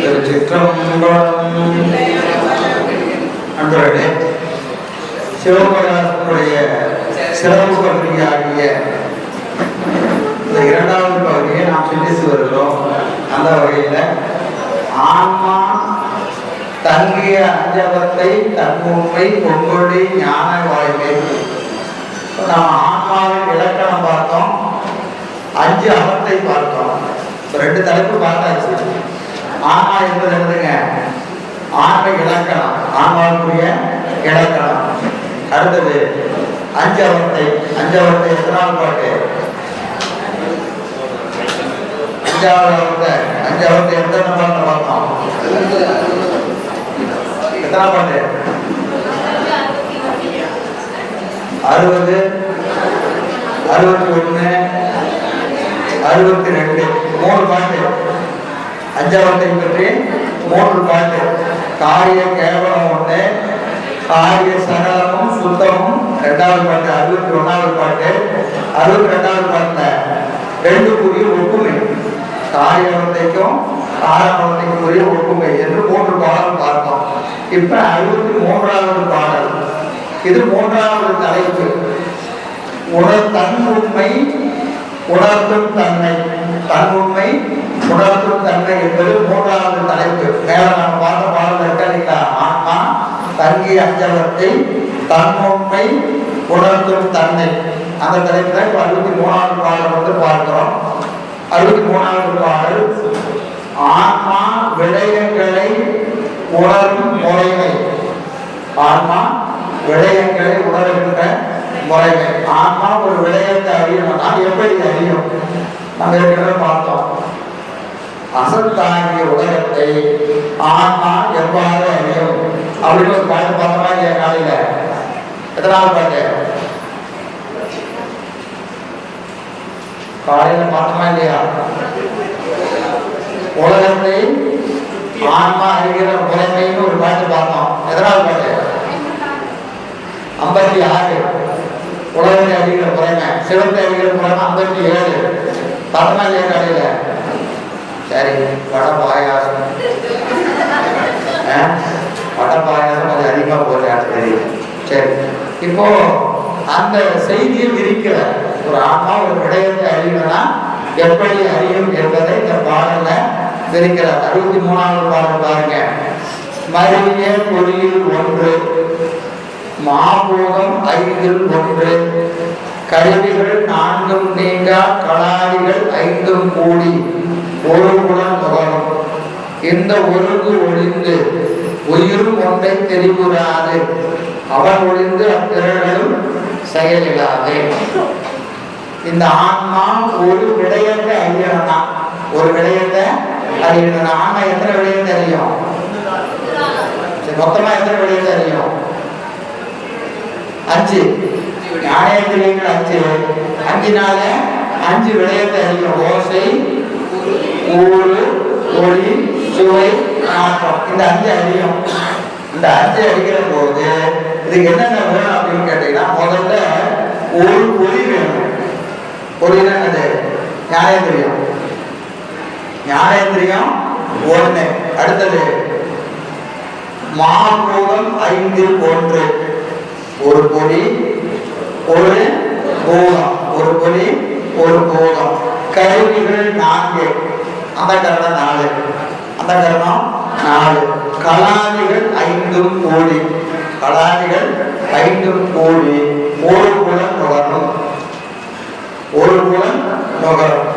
திருச்சிற்றம்பலம். அன்பர்களே, சிவபுராணத்தினுடைய சிறப்பு பகுதியாகிய இந்த இரண்டாவது பகுதியை நாம் சிந்தித்து வருகிறோம். அந்த வகையில் ஆன்மா தங்கிய அஞ்சவத்தை தன்முன்மை பொங்கொழி ஞான வாய்மை. நாம் ஆன்மாவின் இலக்கணம் பார்த்தோம், 5 அவத்தை பார்த்தோம். 2 தலைப்பு பார்த்தாச்சு. ஆன்மா என்பது என்னதுங்க? ஆன்மை இலக்கணம், ஆன்மாவுக்குரிய இலக்கணம். அடுத்தது 5 அவத்தை. 5 அவத்தை எத்தனாவது பாட்டு? 5வது அவத்தை. 5 அவத்தை எத்தனை பாட்டு பார்த்தோம்? எத்தனை பாட்டு? 60, 61, 62, 3 பாட்டு. 5வது பற்றி 3 பாட்டு. காரிய கேவலம் 1, காரிய சகலமும் சுத்தமும் 2வது பாட்டு. 61வது பாட்டு. 62வது பாட்டுல 2 ஒப்புமை, காரியவத்தைக்கும் காரணவத்தைக்கும் உரிய ஒப்புமை என்று 3 பாடல் பார்த்தோம். இப்ப 63வது பாடல். இது 3வது தலைப்பு. தன்னுண்மை உணர்த்தும் தன்மை. தன்னுண்மை உணர்த்தும் தன்மை என்பது 3வது தலைப்பு. மேல நம்ம பார்த்த பாடல் இருக்க, ஆன்மா தங்கிய அஞ்சவத்தை தன்னுண்மை உணர்த்தும் தன்மை. அந்த தலைப்புல 63வது பாடல் வந்து பார்க்கிறோம். 63வது பாடல் ஆன்மா விடயங்களை உணரும் முறைமை. ஆன்மா விடயங்களை உணர்கின்ற முறைமை. ஆன்மா ஒரு விடயத்தை அறியணும்னா எப்படி அறியும்? நம்ம ஏற்கனவே பார்த்தோம். அசத்தாகிய உலகத்தை ஆன்மா எவ்வாறு அறியும் அப்படின்னு ஒரு பாட்டு பார்த்தோமா இல்லையா? காலையில எத்தனாவது பாட்டு? காலையில பார்த்தோமா இல்லையா? உலகத்தை ஆன்மா அறிகிற முறைமைன்னு ஒரு பாட்டு பார்த்தோம். எதனாவது பாட்டு? 56. உலகத்தை அறிகிற முறைமை, சிவத்தை அறிகிற முறைமை 57. பார்த்தோமா இல்லையா காலையில? சரி, வட பாயாசம் அது அதிகமா போச்சு தெரியும். சரி, இப்போ அந்த செய்தியை விரிக்கிற ஒரு ஆன்மா ஒரு விடயத்தை அறியணும்னா எப்படி அறியும் என்பதை இந்த பாடல்ல விரிக்கிறார். 63வது பாடல் பாருங்க. மரிய பொறியில் 1, மாபூதம் 5ல் 1, கருவிகள் 4ம் நீங்கா கலாதிகள் 5ம் கூடி ஒரு குணம் நுகரும். இந்த ஒருங்கு ஒளிந்து உயிரும் ஒன்றை தெரிவுறாது, அவன் ஒளிந்து அத்திரர்களும் செயலிடாது. இந்த ஆன்மா ஒரு விடயத்தை அறியணும்னா, ஒரு விடயத்தை அறியணும். ஆன்மா எத்தனை விடயத்தை அறியும்? மொத்தமா எத்தனை விடயத்தை அறியும்? 5. ஞானேந்திரியங்கள் 5. 5னால 5 விடயத்தை அறியும். ஓசை, ஊறு, ஒளி, சுவை, நாற்றம். இந்த 5 அறியும். இந்த 5 அறிகிற போது இதுக்கு என்னென்ன வேணும் அப்படின்னு கேட்டீங்கன்னா, முதல்ல ஒரு ஒளி வேணும். ஒளினா அது ஞானேந்திரியம். ஞானேந்திரியம் 1. அடுத்தது மாபூதம் 5ல் 1. ஒரு பொறி, ஒரு பூதம். ஒரு பொறி, ஒரு பூதம். கருவிகள் 4. அந்த கரணம் 4. அந்த கரணம் 4. கலாதிகள் 5ம் கூடி. கலாதிகள் 5ம் கூடி ஒரு குலம் நுகரும். ஒரு குலம் நுகரும்.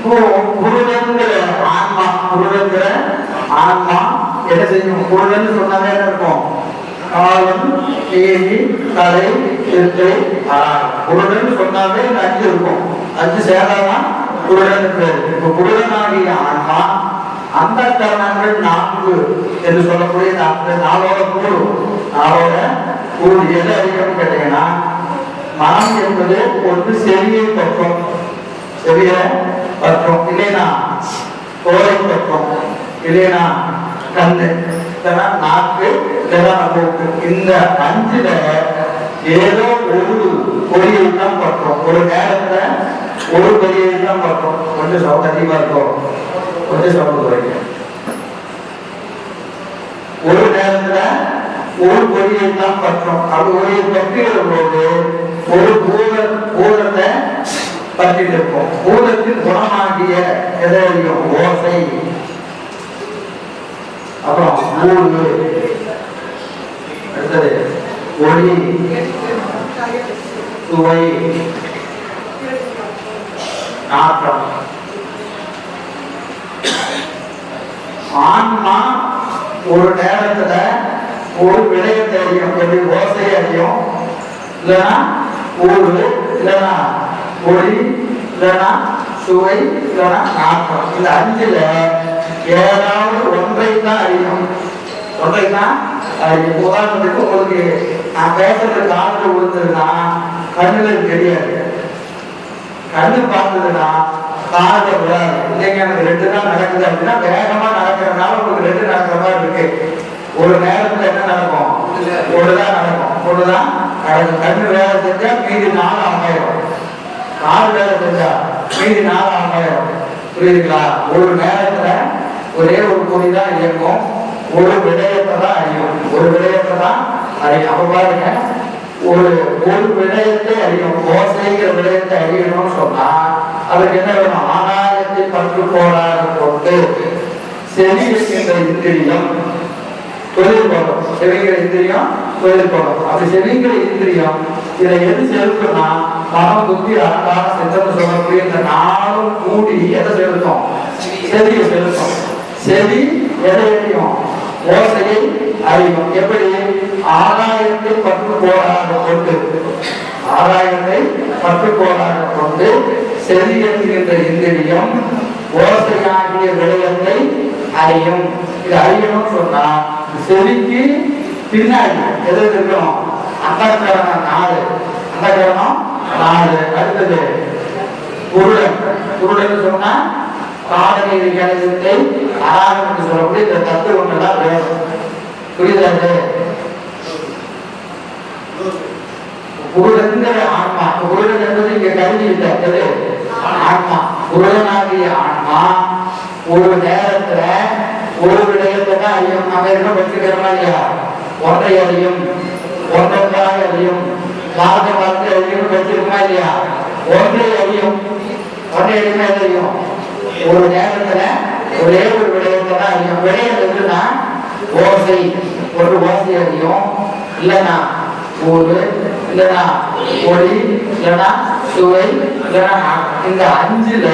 இப்போ புருடங்கிற ஆன்மா, புருடங்கிற ஆன்மா என்ன செய்யும்? புருடன்னு சொன்னாலே என்ன இருக்கும்? காலம், நீதி, கலை, திருத்தை, புருடன்னு சொன்னாலே இந்த 5 இருக்கும். 5 சேதாதான் புருடன் இருக்கிறது. இப்ப புருடனாகிய ஆன்மா அந்த கரணங்கள் 4 என்று சொல்லக்கூடிய நாளோட கூடு எது அதிகம் கேட்டீங்கன்னா, மனம் என்பது ஒன்று செவியை பற்றும், செவிய பற்றும், இல்லைனா தோலை பற்றும், இல்லைனா கண்ணு, இல்லைனா நாக்கு, இல்லைனா மூக்கு. இந்த 5ல ஏதோ ஒரு பொறியை தான் பற்றும். ஒரு நேரத்துல ஒரு பொறியை தான் பற்றும். கொஞ்சம் சவுண்ட் அதிகமா இருக்கும், கொஞ்சம் சவுண்ட் குறைக்கும். ஒரு நேரத்துல ஒரு பொறியை தான் பற்றும். அது ஒளியை பற்றுகிற போது ஒரு பூதத்தை பற்றிட்டு இருக்கும். பூதத்தின் குணமாகிய எதையும் ஓசை, அப்புறம் ஊழு, அடுத்தது ஒளி, சுவை, நாற்றம். ஆன்மா ஒரு நேரத்துல ஒரு விடயத்தை அறியும். எப்படி? ஓசை அறியும், இல்லைன்னா ஊறு, இல்லைன்னா ஒளி, இல்லைன்னா சுவை, இல்லைன்னா நாற்றம். இந்த 5ல ஏதாவது ஒன்றை தான் அறியும். ஒன்றை தான் அறியும். உதாரணத்துக்கு உங்களுக்கு நான் பேசுறது காதுல விழுந்ததுன்னா கண்ணுல தெரியாது, கண்ணு பார்த்ததுன்னா காதுல விடாது. இல்லைங்க எனக்கு 2 தான் நடக்குது அப்படின்னா வேகமா நடக்கிறதுனால உங்களுக்கு 2 நடக்கிற மாதிரி இருக்கு. ஒரு நேரத்துல என்ன நடக்கும்? ஒண்ணுதான் நடக்கும், ஒண்ணுதான் நடக்கும். கண்ணு வேலை செஞ்சா மீதி 4 ஆகாயிரம், காது வேலை செஞ்சா மீதி 4 ஆகாயிரம். புரியுதுங்களா? ஒரு நேரத்துல ஒரே ஒரு பொறி தான் இயங்கும், ஒரு விடயத்தை தான் அறியும், ஒரு விடயத்தை தான் அறியும். அப்ப பாருங்க, ஒரு விடயத்தை அறியும். ஓசைங்கிற விடயத்தை அறியணும்னு சொன்னா அதுக்கு என்ன வேணும்? ஆகாயத்தை பற்று போராட போட்டு செவி என்கின்ற இந்திரியம் தொழில் போடும். செவிங்கிற இந்திரியம் தொழில் போடும். அப்படி செவிங்கிற இந்திரியம் இதை எது செலுத்தும்னா மனம், புத்தி, அகங்காரம், சித்தம் சொல்லக்கூடிய இந்த 4 கூடி எதை செலுத்தும்? செவியை செலுத்தும். செவி எதை அறியும்? ஓசையை அறியும். எப்படி? ஆகாயத்தை பற்று போராட கொண்டு, ஆகாயத்தை பற்று போராட கொண்டு செவி என்கின்ற இந்திரியம் ஓசையாகிய விடயத்தை அறியும். இது அறியணும்னு சொன்னா செவிக்கு பின்னாடி எது இருக்கணும்? அந்த கரணம் 4, அந்த கரணம் 4. அடுத்தது குருடன். குருடன் சொன்னா காதலி கணிதத்தை ஆரம்பித்து சொல்லக்கூடிய இந்த தத்துவங்கள் தான் வேணும். புரியுது? குருடங்கிற ஆன்மா, குருடன் என்பது இங்க கருதி இல்லை, ஆன்மா. குருடனாகிய ஆன்மா ஒரு நேரத்துல ஒரு விடயத்தை தான் அறியும். நம்ம என்ன வச்சுக்கிறோமா இல்லையா? ஒன்றை அறியும், ஒன்றாக அறியும், வார்த்தை அறியும் வச்சிருக்கோமா இல்லையா? ஒன்றை அறியும், ஒன்றை அறியுமா தெரியும். ஒரு நேரத்துல ஒரே ஒரு விடயத்தை தான் அறியும். விடயம் எதுனா ஓசை, ஒரு ஓசை அறியும், இல்லைன்னா ஊறு, இல்லைன்னா ஒளி, இல்லைன்னா சுவை, இல்லைன்னா இந்த 5ல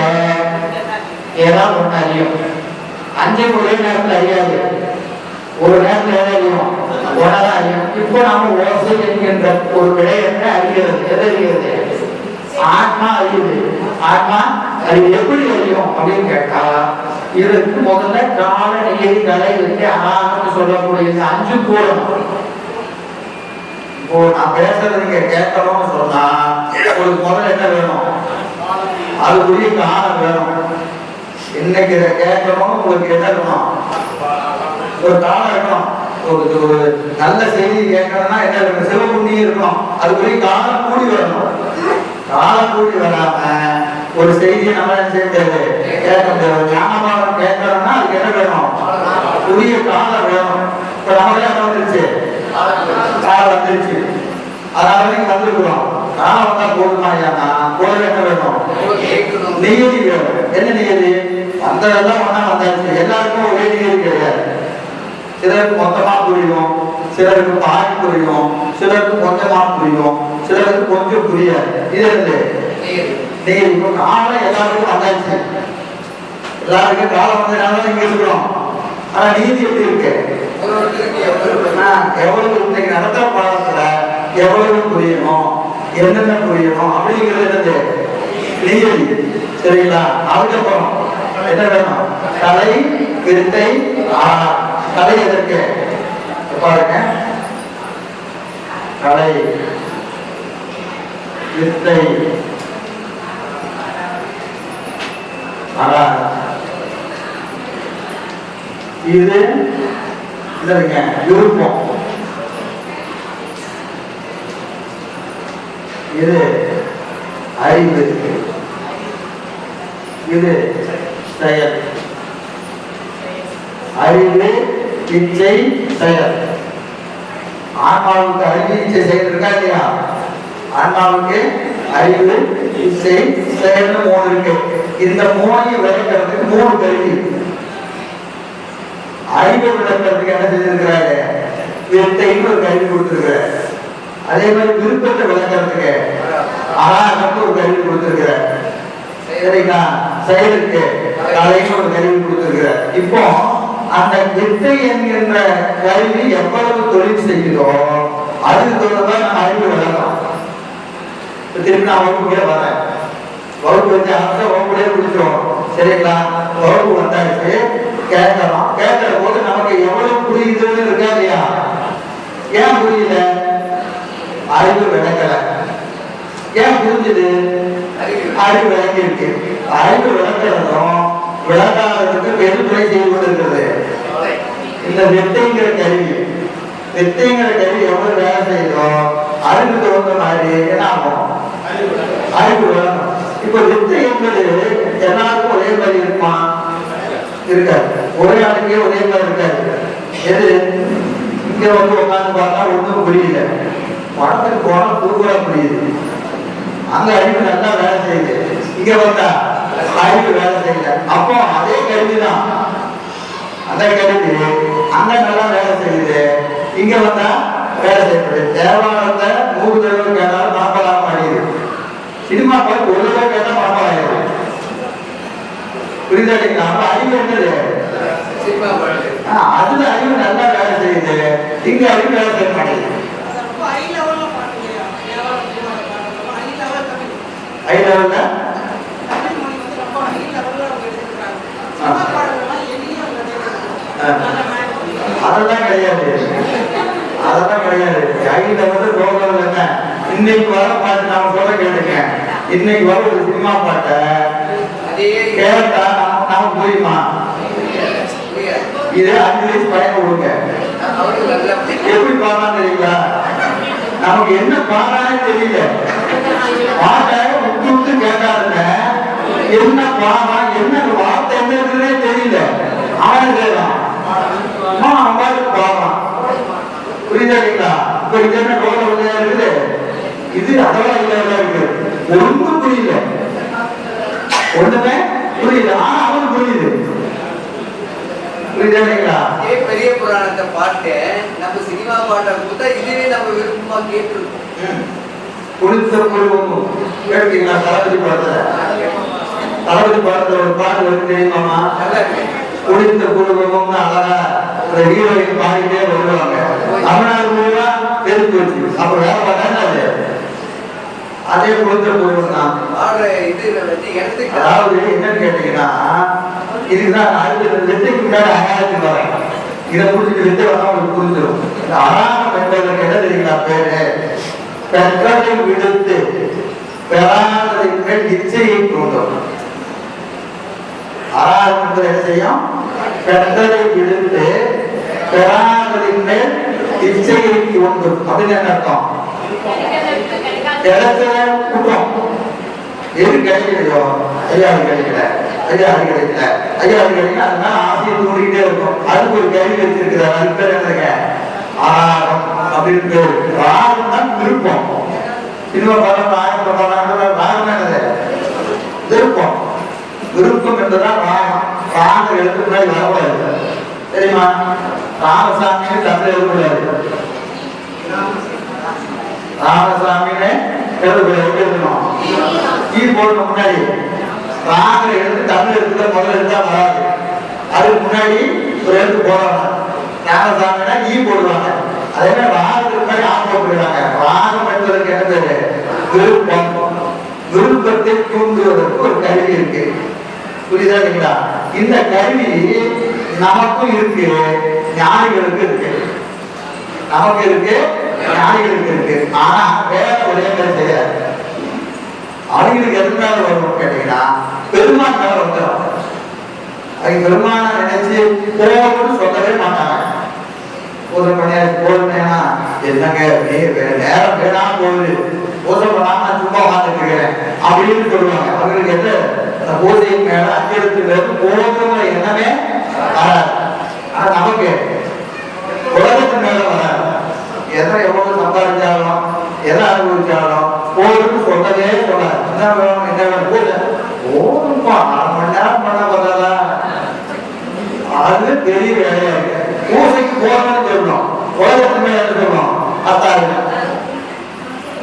ஏதாவது ஒண்ணு அறியும். 5 ஒரே நேரத்தில் அறியாது. ஒரு நேரத்தில் எதை அறியும்? ஒன்னதான் அறியும். இப்போ நாம ஓசை என்கின்ற ஒரு விடயத்தை அறிகிறது. எதை அறிகிறது? ஆத்மா அறியுது. ஆத்மா அறிவு. எப்படி அறியும் அப்படின்னு கேட்டா, இதற்கு முதல்ல கால, நியதி, கலை, வித்தை, அனாகம்னு சொல்லக்கூடிய 5 கூடம். இப்போ நான் பேசுறது நீங்க கேட்கணும்னு சொன்னா உங்களுக்கு முதல்ல என்ன வேணும்? அதுக்குரிய காலம் வேணும். இன்னைக்கு இதை கேட்கணும், உங்களுக்கு என்ன இருக்கணும்? ஒரு காலம் இருக்கணும். ஒரு நல்ல செய்தி கேட்கணும்னா என்ன இருக்கணும்? சிவபுண்ணியம் இருக்கணும். அதுக்குரிய காலம் கூடி வரணும். காலம் கூடி வராம ஒரு செய்தியை நம்ம என்ன செய்ய முடியாது, கேட்க முடியாது. ஞானபாடம் கேட்கணும்னா அதுக்கு என்ன வேணும்? உரிய காலம் வேணும். இப்ப நமக்கு என்ன வந்துருச்சு? காலம் வந்துருச்சு. அதனால நீங்க வந்துருக்கிறோம். காலம் வந்தா போதுமா? ஏன்னா கூட என்ன வேணும்? நியதி வேணும். என்ன நியதி? வந்ததெல்லாம் ஒன்னா வந்தாச்சு. எல்லாருக்கும் ஒரே நியதி கிடையாது. சிலருக்கு மொத்தமா புரியும், சிலருக்கு பாதி புரியும், சிலருக்கு கொஞ்சமா புரியும், சிலருக்கு கொஞ்சம் புரியாது. இது நீங்க இப்ப காலம் எல்லாருக்கும் வந்தாச்சு, எல்லாருக்கும் காலம் வந்ததுனால இங்க இருக்கிறோம். ஆனா நீதி எப்படி இருக்கு? எவ்வளவு இன்னைக்கு நடத்துற பாடத்துல எவ்வளவு புரியணும், என்னென்ன புரியணும் அப்படிங்கிறது என்னது நீதி. சரிங்களா? அதுக்கப்புறம் என்ன வேணும்? கலை, வித்தை, கலை எதற்கு பாருங்க. கலை, வித்தை, இது விருப்பம், இது அறிவு, இது செயல். அறிவு, இச்சை, செயல். ஆன்மாவுக்கு அறிவு, இச்சை, செயல் இருக்கா இல்லையா? ஆன்மாவுக்கு அறிவு, இச்சை, செயல்னு 3 இருக்கு. இந்த 3ஐயும் விளக்கிறதுக்கு 3 கருவி. அறிவை விளக்கிறதுக்கு என்ன செஞ்சிருக்கிறாரு? வித்தைன்னு ஒரு கருவி கொடுத்திருக்கிறார். அதே மாதிரி விருப்பத்தை விளக்கிறதுக்கு ஒரு கருவி கொடுத்திருக்கிறார். சரிங்களா? செயலுக்கு கலைன்னு ஒரு கருவி கொடுத்திருக்கிறார். இப்போ அந்த வித்தை என்கின்ற கருவி எவ்வளவு தொழில் செய்யுதோ அதுக்கு தொடர்பாக நம்ம அறிவு வளர்க்கலாம். திருப்பி நான் வகுப்புக்கே வரேன். வகுப்பு வச்சு அந்த வகுப்புலேயே குடிச்சிடும். சரிங்களா? வகுப்பு வந்தாச்சு, கேட்கலாம். கேட்கிற போது நமக்கு எவ்வளவு புரியுதுன்னு இருக்கா இல்லையா? ஏன் புரியல? அறிவு விளக்கல. ஏன் புரிஞ்சுது? அறிவு விளக்கி இருக்கு. அறிவு விளக்கிறதும் விளக்காததுக்கு வெறுப்புரை செய்து கொண்டிருக்கிறது இந்த வித்தைங்கிற கருவி. வித்தைங்கிற கருவி எவ்வளவு வேலை செய்யுதோ அதுக்கு தகுந்த மாதிரி என்ன ஆகும்? அறிவு விளக்கணும். இப்ப வித்தை என்பது எல்லாருக்கும் ஒரே மாதிரி இருக்குமா? இருக்காது. ஒரே ஆளுக்கே ஒரே மாதிரி இருக்காது. எது இங்க வந்து உட்காந்து பார்த்தா ஒண்ணும் புரியல, படத்துக்கு போனா தூக்குறா புரியுது. அங்க அறிவு நல்லா வேலை செய்யுது, இங்க வந்தா அறிவு வேலை செய்யல. அப்போ அதே கருவிதான், அந்த கருவி அங்க நல்லா வேலை செய்யுது, இங்க வந்தா வேலை செய்யப்படுது. தேவாலயத்தை 100 தடவை கேட்டாலும் 40 ஆகிடுது. சினிமா பார்த்து 1 தடவை கேட்டா 40 ஆயிடும். புரியுதா? அறிவு என்னது? அதுல அறிவு நல்லா வேலை செய்யுது, இங்க அறிவு வேலை செய்ய மாட்டேங்குது. ஐ லெவல்ல அதெல்லாம் கிடையாது, அதெல்லாம் கிடையாது. ஐ லெவல் ப்ரோக்ராம் என்ன? இன்னைக்கு வர பாட்டு நாம சொல்ல கேட்டுங்க. இன்னைக்கு வர ஒரு சினிமா பாட்டை கேட்டா நமக்கு புரியுமா? இது 5 வயசு பையன் கொடுங்க, எப்படி பாடுறான்னு தெரியுங்களா? நமக்கு என்ன பாடுறானே தெரியல. பாட்டை விட்டு விட்டு கேட்டாருங்க, என்ன பாடுறான், என்ன வார்த்தை என்னதுன்னே தெரியல. அவன் கேட்கலாம், அவன் பாட்டு பாடுறான். புரியுதா இல்லைங்களா? இப்ப இது என்ன டோல இருக்குது, இது அதெல்லாம் இல்ல இருக்கு. ஒன்றும் புரியல, ஒண்ணுமே புரியல. ஆனா அவனுக்கு புரியுது. பெரிய புராணத்தை பாட்டு நம்ம சினிமா பாட்டை கொடுத்தா இதுவே நம்ம விருப்பமா கேட்டுருக்கோம். குளித்த குழுவம் கேட்டீங்களா? தளபதி படத்துல ஒரு பாட்டு வந்து தெரியுமாமா? குளித்த குழுவம் அழகா அந்த ஹீரோயின் பாடிட்டே வருவாங்க. தமிழ்நாடு பூரா தெரிஞ்சு வச்சு அப்ப வேற பாட்டாங்க. அது அதே குளித்த குழுவம் தான். அதாவது என்னன்னு கேட்டீங்கன்னா, இதுதான் அடுத்த வித்தைக்கு முன்னாடி அகாரத்துக்கு வரேன். இதை புரிஞ்சுட்டு வித்தை வந்தா உங்களுக்கு புரிஞ்சிடும். இந்த அகாரம் என்பதற்கு என்ன தெரியுங்களா பேரு? பெற்றதை விடுத்து பெறாததின் மேல் இச்சையை தூண்டும். அகாரம் என்பது என்ன செய்யும்? பெற்றதை விடுத்து பெறாததின் மேல் இச்சையை தூண்டும். அப்படின்னு என்ன அர்த்தம்? இடத்துல கூட்டம் எது கிடைக்கலையோ, ஐயா அது கிடைக்கல, ஐயா அது கிடைக்கல, ஐயா அது கிடைக்கல, அதனால ஆசையை தூண்டிக்கிட்டே இருக்கும். அதுக்கு ஒரு கருவி வச்சிருக்கிறார். அதுக்கு பேர் என்னங்க? ஆராகம் அப்படின்னு பேரு. ராகம் தான் விருப்பம். சினிமா படம் ராகம் என்னது? விருப்பம். விருப்பம் என்பதுதான் ராகம். ராகம் எழுத்து முன்னாடி வரக்கூடாது, தெரியுமா? ராமசாமின்னு தமிழ் எழுதக்கூடாது. ராமசாமின்னு எழுதக்கூடாது. எழுதணும் போடணும் முன்னாடி ராக எழுத்து தமிழ் எழுத்துல முதல்ல எழுத்தா வராது. அதுக்கு முன்னாடி ஒரு எழுத்து போடுவாங்க. ராமசாமினா போடுவாங்க. அதே மாதிரி ராகத்துக்கு முன்னாடி போட்டுக்கிறாங்க. ராகம் என்பதற்கு என்ன பேரு? விருப்பம். விருப்பத்தை தூண்டுவதற்கு ஒரு கருவி இருக்கு. புரியுதா இல்லைங்களா? இந்த கருவி நமக்கும் இருக்கு, ஞானிகளுக்கு இருக்கு. நமக்கு இருக்கு, ஞானிகளுக்கு இருக்கு. ஆனா வேற ஒரே மாதிரி செய்யாது. அவங்களுக்கு எது மேல வரும் கேட்டீங்கன்னா பெருமான் மேல வந்துடும். அவங்க பெருமான நினைச்சு போகணும்னு சொல்லவே மாட்டாங்க. பூஜை பண்ணியாச்சு போதுமேனா என்னங்க நேரம் வேணாம் போகுது, பூஜை பண்ணாம நான் சும்மா உட்காந்துட்டு இருக்கிறேன் அப்படின்னு சொல்லுவாங்க. அவங்களுக்கு எது பூஜையின் மேல அஞ்செழுத்து மேல போகணுங்கிற எண்ணமே வராது. ஆனா நமக்கு உலகத்து மேல வராது. எதை எவ்வளவு சம்பாதிச்சாலும் எதை அனுபவிச்சாலும் போதுன்னு சொல்லவே சொல்லாது. என்ன வேணும் என்ன வேணும் பூஜை போதும்பா 4 மணி நேரம் பண்ண பார்த்தா அது பெரிய வேலையா இருக்கு. பூஜைக்கு போகணும்னு சொல்லணும், உலகத்து மேல சொல்லணும் அத்தாரு.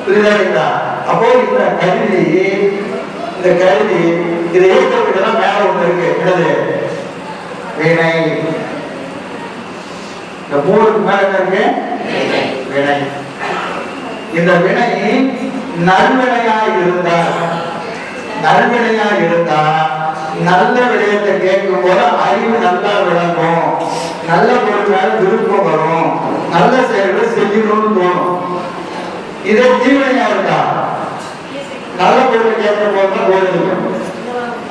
புரியுதா? அப்போ இந்த கருவி இதை இயக்கத்துக்குதான் மேல ஒண்ணு இருக்கு. என்னது? வினை. இந்த 3க்கு மேல என்ன இருக்கு? வினை. இந்த வினை நல்வினையாக இருந்தா நல்ல விடயத்தை கேட்கும் போது அறிவு நல்லா விளங்கும், நல்ல பொருள் மேல விருப்பம் வரும், நல்ல செயல்களை செய்யணும்னு தோணும். இதே தீவினையா இருக்கா நல்ல பொருளை கேட்க போதுதான் போயிருக்கும்.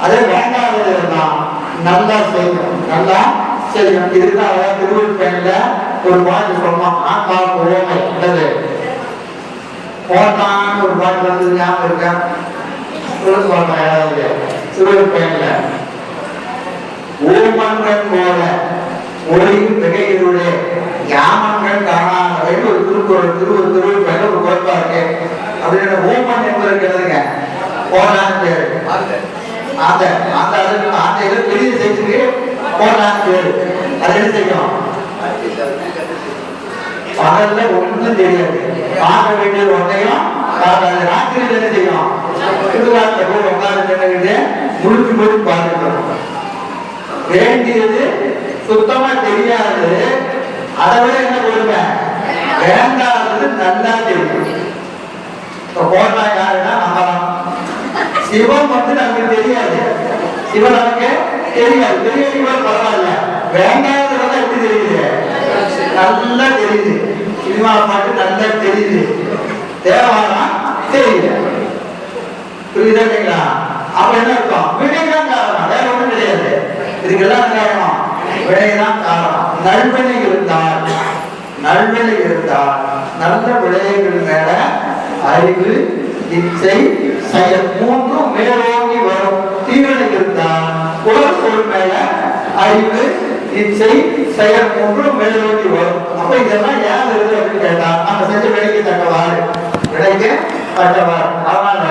அதே வேண்டாதது இருந்தா நல்லா செய்யும். இதுதான் திருவள்ளுவர் பயன்ல ஒரு பாட்டு சொல்லலாம். ஆத்மாவுக்கு ஓமை உள்ளது போட்டான்னு ஒரு பாட்டு வந்து ஞாபகம் இருக்க திருவள்ளுவர் பயன்ல ஓமன்கள் போல ஒளியும் மிகையிலுடைய யாமன்கள் காணாதவை ஒரு திருவள்ளுவர் பயன்ல ஒரு குறைப்பா இருக்கு. அப்படின்னு ஓமன் என்பதற்கு எழுதுங்க போட்டான்னு பேரு. அந்த இதை பெரிய செய்திக்கு போட்டான்னு பேரு. அது என்ன செய்யும்? பகல்ல ஒன்றும் தெரியாது, பார்க்க வேண்டியது ஒன்றையும் ராத்திரியில் என்ன செய்யும்? சுடுகாட்டில் போய் உட்கார்ந்து முழுக்க போய் பார்த்துக்கிறோம். வேண்டியது சுத்தமா தெரியாது, அதை விட என்ன கொடுப்பேன் வேண்டாதது நல்லா தெரியும். போட்டா யாருன்னா நம்பலாம். சிவம் வந்து நமக்கு தெரியாது, சிவன் நமக்கு தெரியாது. தெரியாது பரவாயில்ல, வேண்டாதது எப்படி தெரியுது? நல்லா தெரியுது. சினிமா பாட்டு நல்லா தெரியுது, தேவாரம் தெரியல. புரியுதா இல்லைங்களா? அப்ப என்ன இருக்கும்? வினைதான் காரணம், வேற ஒன்றும் கிடையாது. இதுக்கெல்லாம் காரணம் வினைதான் காரணம். நல்வினை இருந்தால் நல்ல விடயங்கள் மேல அறிவு, இச்சை, செயல் 3ம் மேலோங்கி வரும். தீவினை இருந்தால் பொருள் மேல அறிவு, இச்சை, செயல் 3ம் மேலோங்கி வரும். அப்ப இதெல்லாம் ஏன் வருது அப்படின்னு கேட்டா நம்ம செஞ்ச வினைக்கு தக்கவாறு. அதனால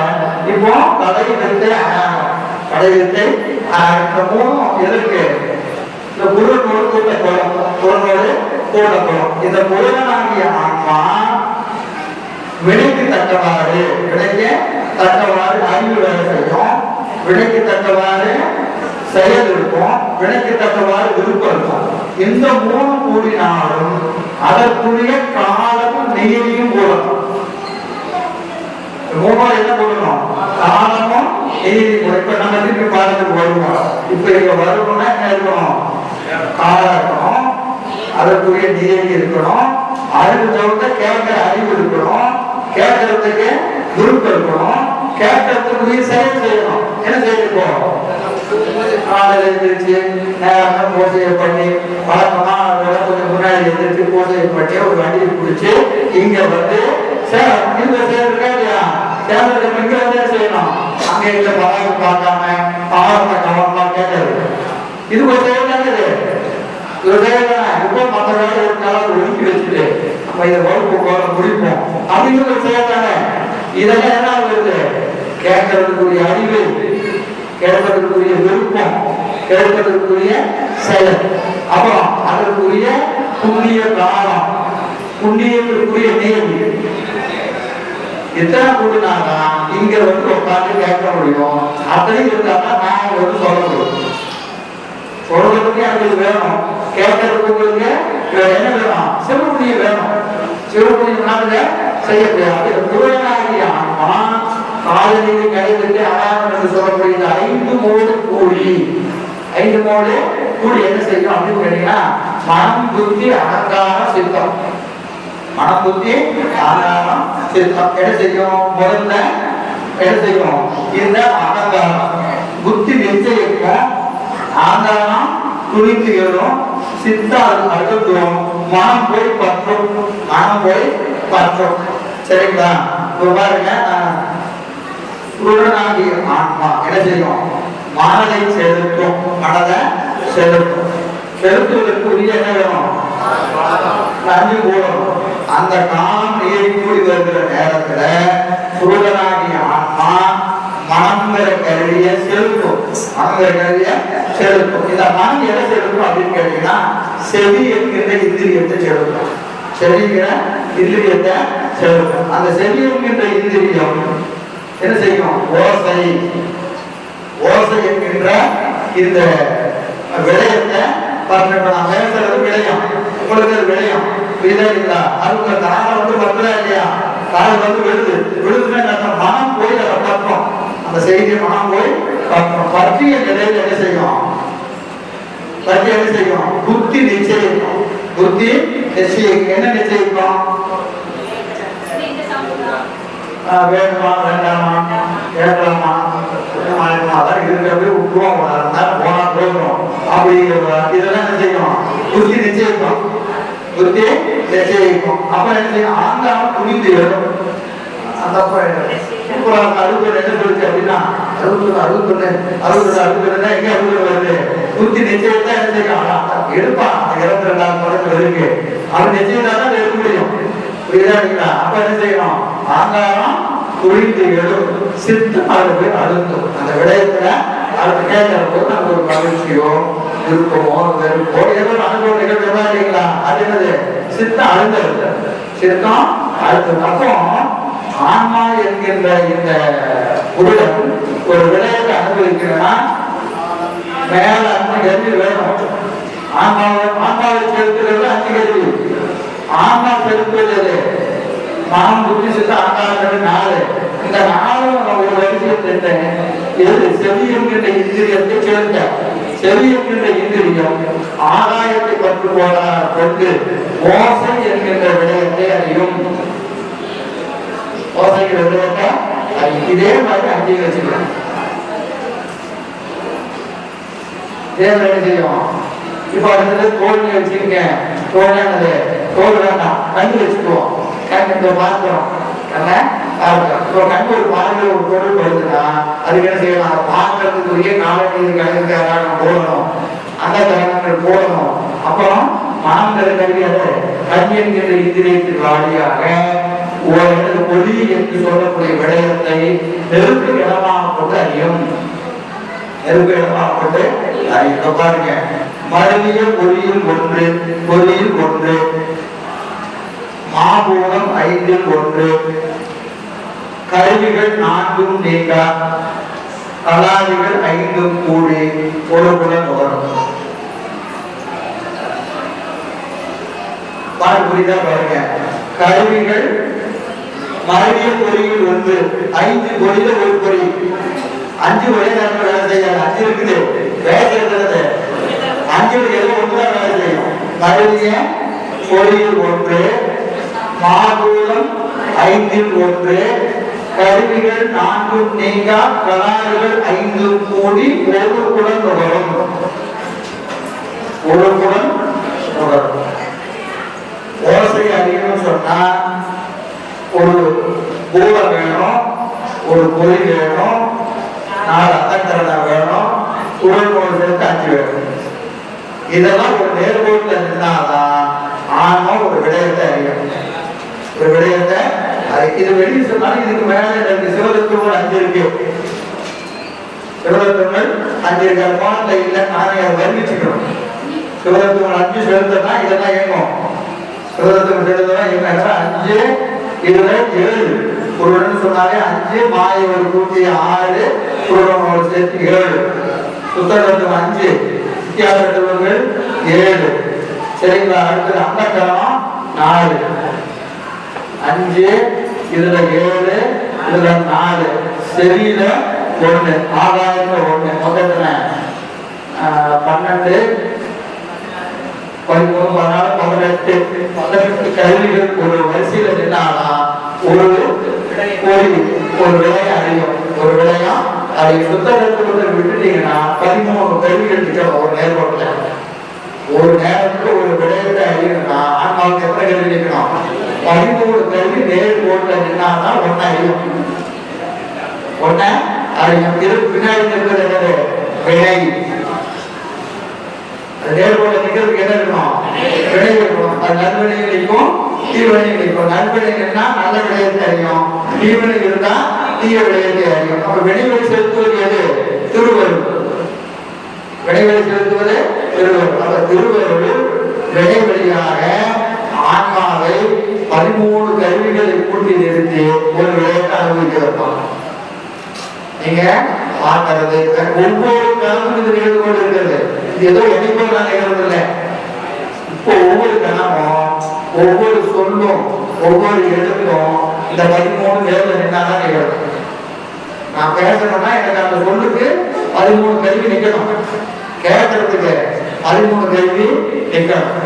இப்போ கடை வித்தை இந்த 3ம் எதற்கு? இந்த பொருளோடு கூட்டப்படும். இந்த பொருளனாகிய ஆன்மா வினைக்கு தக்கவாறு அறிவு வேலை செய்யும், வினைக்கு தக்கவாறு செயல் இருக்கும், வினைக்கு தக்கவாறு விருப்பம் இருக்கும். இந்த 3 கூடினாலும் அதற்குரிய காலமும் நெய்யையும் போடணும். 3 என்ன போடணும்? காலமும் நெய்யையும் போடணும். இப்ப நம்ம திருப்பி பாடத்துக்கு வருவோம். இப்ப இங்க வருவோம்னா என்ன இருக்கணும்? காலம் இருக்கணும், அதற்குரிய நெய்யை இருக்கணும், அறிவு தவிர்த்த கேட்கிற அறிவு இருக்கணும், கேட்கறதுக்கு விருப்பம் இருக்கணும், கேட்கறதுக்குரிய செயல் செய்யணும். என்ன செய்யணும்? காலையில் எழுந்திரிச்சு நேரம் பூஜையை பண்ணி வழக்கமா கொஞ்சம் முன்னாடி எழுந்திரிச்சு பூஜையை பண்ணி ஒரு வண்டியை பிடிச்சி இங்க வந்து இந்த சேர்க்கா இல்லையா? சேர்ந்ததுக்கு இங்க வந்து செய்யணும். அங்க இந்த பழக பார்க்காம ஆரம்ப கவனமா கேட்கறது இது ஒரு செயல் தானே. இது செயல் தானே. இப்போ மற்ற வேலை இருந்தாலும் ஒதுக்கி வச்சுட்டு நம்ம இதை வகுப்பு போற முடிப்போம் அப்படிங்கிற ஒரு செயல் தானே. இதெல்லாம் என்ன வருது? கேட்கறதுக்குரிய அறிவு, கேட்பதற்குரிய விருப்பம், கேட்பதற்குரிய செயல், அப்புறம் அதற்குரிய புண்ணிய காலம், புண்ணியத்திற்குரிய நேர்வு. எத்தனை கூடுனாதான் இங்க வந்து உட்காந்து கேட்க முடியும். அப்படியே இருந்தா நான் வந்து சொல்ல முடியும். சொல்றதுக்கு எனக்கு வேணும், கேட்கறதுக்கு உங்களுக்கு என்ன வேணும்? சிவபுண்ணியம் வேணும். சிவபுண்ணியம்னால செய்ய முடியாது. குருவனாகிய ஆன்மா காதலில் கிடைத்தது அதான் என்று சொல்லக்கூடிய 5 மோடு கூடி 5 மோடு கூடி என்ன செய்யும் அப்படின்னு கேட்டீங்கன்னா மனம் புத்தி அகங்காரம் சித்தம். மனம் புத்தி அகங்காரம் சித்தம் என்ன செய்யும்? முதல்ல என்ன செய்யும்? இந்த அகங்காரம் புத்தி நிச்சயிக்கும், ஆங்காரம் துணித்து எழும், சித்தால் அழுத்தும், மனம் போய் பற்றும். மனம் போய் பற்றும். சரிங்களா? பாருங்க, குருடனாகிய ஆன்மா என்ன செய்யும்? மனதை செலுத்தும். மனதை செலுத்தும். செலுத்துவதற்குரிய என்ன வேணும்? நஞ்சு கூடும். அந்த காலம் நீரை கூடி வருகிற நேரத்துல குருடனாகிய ஆன்மா மனங்கிற கருவிய செலுத்தும். மனங்கிற கருவிய செலுத்தும். இந்த மனம் எதை செலுத்தும் அப்படின்னு கேட்டீங்கன்னா செவி என்கின்ற இந்திரியத்தை செலுத்தும். செவிங்கிற இந்திரியத்தை செலுத்தும். அந்த செவி என்கின்ற இந்திரியம் என்ன செய்யும்? ஓசை. ஓசை என்கின்ற இந்த விடயத்தை நான் பேசுறது விடயம், உங்களுக்கு விடயம் இல்லைங்களா? அது காலை வந்து பத்துறா இல்லையா? காலை வந்து விழுதுன்னா மனம் போய் அதை பற்றும். அந்த செய்தியை மனம் போய் பற்றும். பற்றிய நிலையில் என்ன செய்யும்? பற்றி என்ன செய்யும்? புத்தி நிச்சயிக்கும். புத்தி நிச்சயிக்கும். என்ன நிச்சயிக்கும்? வேணுமா வேண்டாமா, கேட்கலாமா, அதான் இருக்கிறப்ப விட்டுருவோம், போனா போகணும் அப்படிங்கிற இதெல்லாம் என்ன செய்யும்? புத்தி நிச்சயிக்கும். புத்தி நிச்சயிக்கும். அப்ப என்ன செய்யும்? ஆங்காரம் புரிந்து வரும். அந்த அறுபது என்ன சொல்லுச்சு அப்படின்னா 61 எங்க 60 வருது? புத்தி நிச்சயத்தான் என்ன செய்யும்? எடுப்பான். அந்த 22ஆம் படத்துல இருக்கு. அவன் நிச்சயத்தான் எடுக்க முடியும். புரியுதா? அப்ப என்ன செய்யணும்? ஆங்காரம் துணிந்து எழும், சித்தம் அதுல போய் அழுத்தும். அந்த விடயத்துல அடுத்து கேட்கிற போது நமக்கு ஒரு மகிழ்ச்சியோ விருப்பமோ வெறுப்போ ஏதோ அனுபவ நிகழ்வுதான் இல்லைங்களா? அது என்னது? சித்தம் அழுந்தது. சித்தம் அழுத்தம். அப்போ ஆன்மா என்கின்ற இந்த உடல் ஒரு விடயத்தை அனுபவிக்கிறேன்னா மேல 5 கருவி வேணும். ஆன்மாவை செலுத்துறது 5 கருவி. ஆன்மா செலுத்துவது மனம் புத்தி சித்த ஆகாரம் 4. இந்த 4 ஒரு வரிசையை எது? செவி என்கின்ற இந்திரியத்தை செலுத்த. செவி என்கின்ற இந்திரியம் ஆகாயத்தை பற்றி கொண்டு ஓசை என்கின்ற விடயத்தை அறியும். ஓசைங்கிற விடயத்தை இதே மாதிரி 5 வச்சுக்கலாம். தேவை என்ன செய்யும்? இப்ப அடுத்தது தோல்வி வச்சிருக்கேன். தோல்வியானது தோல் வேண்டாம், கண்ணு வச்சுக்குவோம். கண்ணு பார்க்கிறோம். இப்போ கண்ணு ஒரு பார்வை ஒரு பொருள் வருதுன்னா அதுக்கு என்ன செய்யலாம்? பார்க்கறதுக்குரிய காலநீதி கலைஞர்கள் போடணும், அந்த கலைஞர்கள் போடணும். அப்புறம் மனங்கிற கல்வி அது கண் என்கிற இந்திரியத்தின் வாடியாக ஒளி என்று சொல்லக்கூடிய விடயத்தை நெருப்பு இடமாக கொண்டு அறியும். நெருப்பு இடமாக கொண்டு அறியும். பாருங்க, மருவிய பொறியில் 1, பொறியில் 1, மாபூதம் 5ல் 1, கருவிகள் 4ம் நீங்கா, கலாதிகள் 5ம் கூடி ஒருபுடன் வரும். புரியுதா? பாருங்க, கருவிகள் மருவிய பொறியில் 1, 5 பொறியில ஒரு பொறி. 5 ஒரே நேரத்தில் வேலை செய்யாது. 5 இருக்குது, வேலை செய்யறது 5 ஏதோ ஒன்றுதான் வேலை செய்யும். மருவிய பொறியில் 1, மாபூதம் 5ல் 1, கருவிகள் 4ம் நீங்கா, கலாறுகள் 5ம் கூடி ஒருபுடன் நுகரும். ஒருபுடன் நுகரும். ஓசை அறியணும்னு சொன்னா ஒரு பூலம் வேணும், ஒரு பொறி வேணும், 4 அத்தக்கரணை வேணும், உடல் நோய் சேர்த்து 5 வேணும். இதெல்லாம் ஒரு நேர்கோட்டில் நின்னாதான் ஆன்மா ஒரு விடயத்தை அறியும். ஒரு விடயத்தை இது வெளியே சொன்னாலும் இதுக்கு மேல எனக்கு சிவதத்துவங்கள் 5 இருக்கு. சிவதத்துவங்கள் 5 இருக்கு. அது பாடல இல்லை, நானே அதை வர்ணிச்சுக்கணும். சிவதத்துவங்கள் 5 செலுத்தனா இதெல்லாம் இயங்கும். சிவதத்துவம் செலுத்தனா இயங்க 5 இதுல 7 புருடன் சொன்னாலே 5, மாயை ஒரு கூட்டி 6, புருடனோடு சேர்த்து 7. சுத்தம் 5, வித்தியாசங்கள் 7. சரிங்களா? அடுத்தது அந்தக்கரணம் 4, 5, இதுல 7, இதுல 4, செவியில 1, ஆகாயத்துல 1, மொத்தத்துல 12, 13, 14, 18 கருவிகள் ஒரு வரிசையில நின்னாலாம் ஒரு விலையம் அறியும். ஒரு விலையம் அதை சுத்தத்தை விட்டுட்டீங்கன்னா 13 கருவிகள் நிற்கணும் ஒரு நேர்கோட்டில். ஒரு நேரத்துக்கு ஒரு விடயத்தை அறியணும்னா ஆன்மாவுக்கு எத்தனை கருவி நிற்கணும்? 13 கருவி நேர்கோட்டில் நின்னாதான் ஒன்ன அறியும். ஒன்ன அறியும். இதுக்கு பின்னாடி இருக்கிறது என்னது? வினை. நேர்கோட்டில் நிற்கிறதுக்கு என்ன இருக்கணும்? வினை இருக்கணும். அது நல்வினையும் நிற்கும், தீவினையும் நிற்கும். நல்வினைன்னா நல்ல விடயத்தை அறியும், தீவினை இருந்தா தீய விடயத்தை அறியும். அப்ப வினைகளை செலுத்துவது எது? திருவருள். வினைகளை செலுத்துவது திருவருள். அப்ப திருவருள் வினை வழியாக ஆன்மாவை 13 கருவிகளை கூட்டி நிறுத்தி ஒரு விடயத்தை அனுபவிக்க வைப்பாங்க. நீங்க பார்க்கறது ஒவ்வொரு கணமும் இது நிகழ்ந்து கொண்டு இருக்கிறது. இது ஏதோ எண்ணிக்கோள் தான் நிகழ்வு இல்லை. இப்போ ஒவ்வொரு கணமும், ஒவ்வொரு சொல்லும், ஒவ்வொரு எழுத்தும் இந்த 13 நேரில் நின்னாதான் நிகழும். நான் பேசணும்னா எனக்கு அந்த சொல்லுக்கு 13 கருவி நிக்கணும். கேட்கறதுக்கு 13 கருவி நிக்கணும்.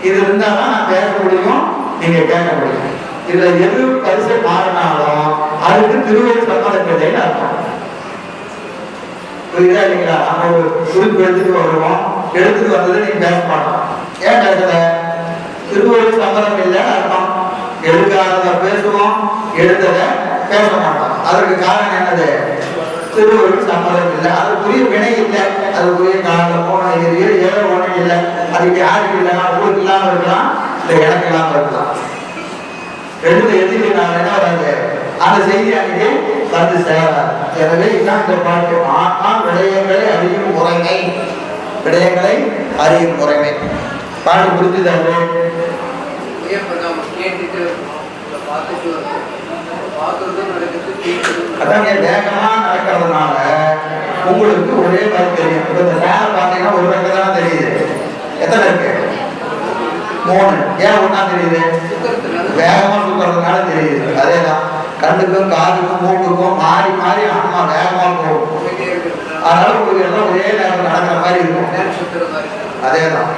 இது இருந்தாதான் நான் பேச முடியும், நீங்க கேட்க முடியும். இதுல எது பரிசை மாறினாலும் அதுக்கு திருவள்ளுவர் சம்மதப்பதைன்னு அர்த்தம். புரியுதா இல்லைங்களா? நம்ம ஒரு குறிப்பு எடுத்துட்டு வருவோம், எடுத்துட்டு வந்ததை நீங்க பேச மாட்டோம். ஏன் பேசல? திருவள்ளுவர் சம்மதம் இல்லைன்னு அர்த்தம். எடுக்காதத பேசுவோம், எடுத்ததை பேச மாட்டோம். அதற்கு காரணம் என்னது? திருவள்ளுவர் சம்மதம் இல்லை. அதுக்குரிய வினை இல்லை, அதுக்குரிய காரணம் ஏதோ ஒன்றும் இல்லை. அதுக்கு யாருக்கு இல்லைன்னா உங்களுக்கு இல்லாம இருக்கலாம், இல்லை எனக்கு இல்லாம இருக்கலாம். ரெண்டு எதிரி நான் என்ன வராது, அந்த செய்தி அன்னைக்கு வந்து சேராது. எனவே இதுதான் இந்த பாட்டு. ஆனா விடயங்களை அறியும் முறைமை, விடயங்களை அறியும் முறைமை. பாட்டு புரிஞ்சுதாங்க? அதான் வேகமா நடக்கிறதுனால உங்களுக்கு ஒரே மாதிரி தெரியும். இப்ப இந்த சேனல் பார்த்தீங்கன்னா ஒரு ரங்க தான் தெரியுது. எத்தனை இருக்கு? 3. ஏன் ஒன்னா தெரியுது? வேகமா சுத்துறதுனால தெரியுது. அதேதான் கண்ணுக்கும் காதுக்கும் மூக்குக்கும் மாறி மாறி ஆன்மா வேகமா போகும். அதனால உங்களுக்கு எல்லாம் ஒரே நேரம் நடக்கிற மாதிரி இருக்கும். அதேதான்